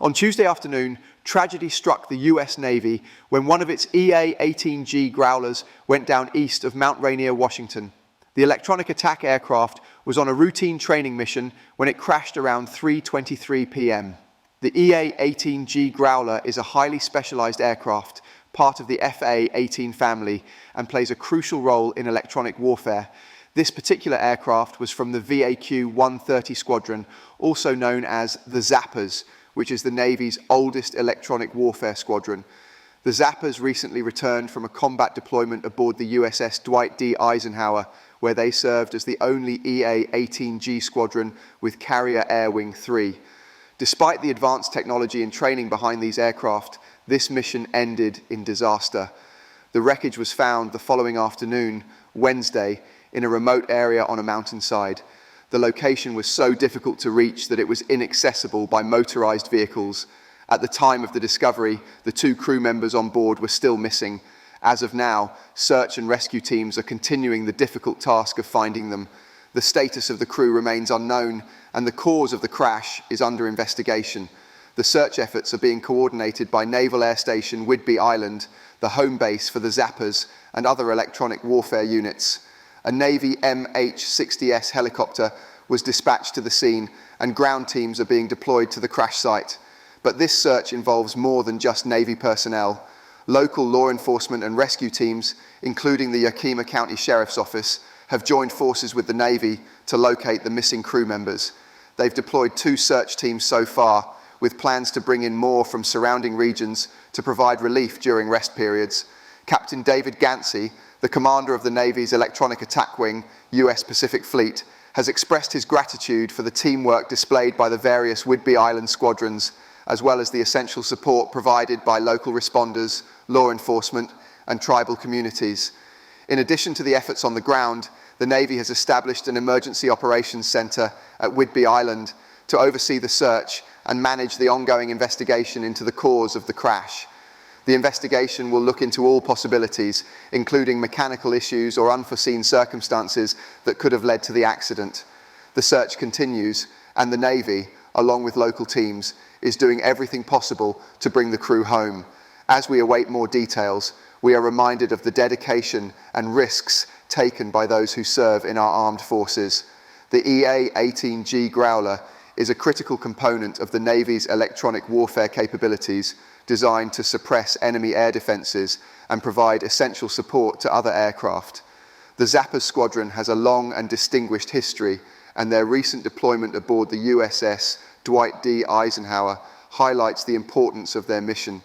On Tuesday afternoon, tragedy struck the US Navy when one of its EA-18G Growlers went down east of Mount Rainier, Washington. The electronic attack aircraft was on a routine training mission when it crashed around 3:23 p.m. The EA-18G Growler is a highly specialized aircraft, part of the FA-18 family, and plays a crucial role in electronic warfare. This particular aircraft was from the VAQ-130 squadron, also known as the Zappers, which is the Navy's oldest electronic warfare squadron. The Zappers recently returned from a combat deployment aboard the USS Dwight D. Eisenhower, where they served as the only EA-18G squadron with Carrier Air Wing 3. Despite the advanced technology and training behind these aircraft, this mission ended in disaster. The wreckage was found the following afternoon, Wednesday, in a remote area on a mountainside. The location was so difficult to reach that it was inaccessible by motorized vehicles. At the time of the discovery, the 2 crew members on board were still missing. As of now, search and rescue teams are continuing the difficult task of finding them. The status of the crew remains unknown, and the cause of the crash is under investigation. The search efforts are being coordinated by Naval Air Station Whidbey Island, the home base for the Zappers and other electronic warfare units. A Navy MH-60S helicopter was dispatched to the scene, and ground teams are being deployed to the crash site. But this search involves more than just Navy personnel. Local law enforcement and rescue teams, including the Yakima County Sheriff's Office, have joined forces with the Navy to locate the missing crew members. They've deployed 2 search teams so far, with plans to bring in more from surrounding regions to provide relief during rest periods. Captain David Gansey, the commander of the Navy's Electronic Attack Wing, US Pacific Fleet, has expressed his gratitude for the teamwork displayed by the various Whidbey Island squadrons, as well as the essential support provided by local responders, law enforcement, and tribal communities. In addition to the efforts on the ground, the Navy has established an emergency operations center at Whidbey Island to oversee the search and manage the ongoing investigation into the cause of the crash. The investigation will look into all possibilities, including mechanical issues or unforeseen circumstances that could have led to the accident. The search continues, and the Navy, along with local teams, is doing everything possible to bring the crew home. As we await more details, we are reminded of the dedication and risks taken by those who serve in our armed forces. The EA-18G Growler is a critical component of the Navy's electronic warfare capabilities, designed to suppress enemy air defenses and provide essential support to other aircraft. The Zappers squadron has a long and distinguished history, and their recent deployment aboard the USS Dwight D. Eisenhower highlights the importance of their mission.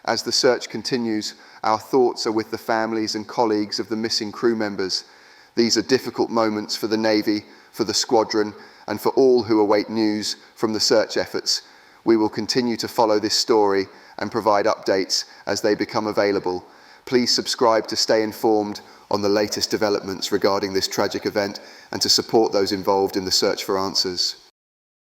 As the search continues, our thoughts are with the families and colleagues of the missing crew members. These are difficult moments for the Navy, for the squadron, and for all who await news from the search efforts. We will continue to follow this story and provide updates as they become available. Please subscribe to stay informed on the latest developments regarding this tragic event and to support those involved in the search for answers.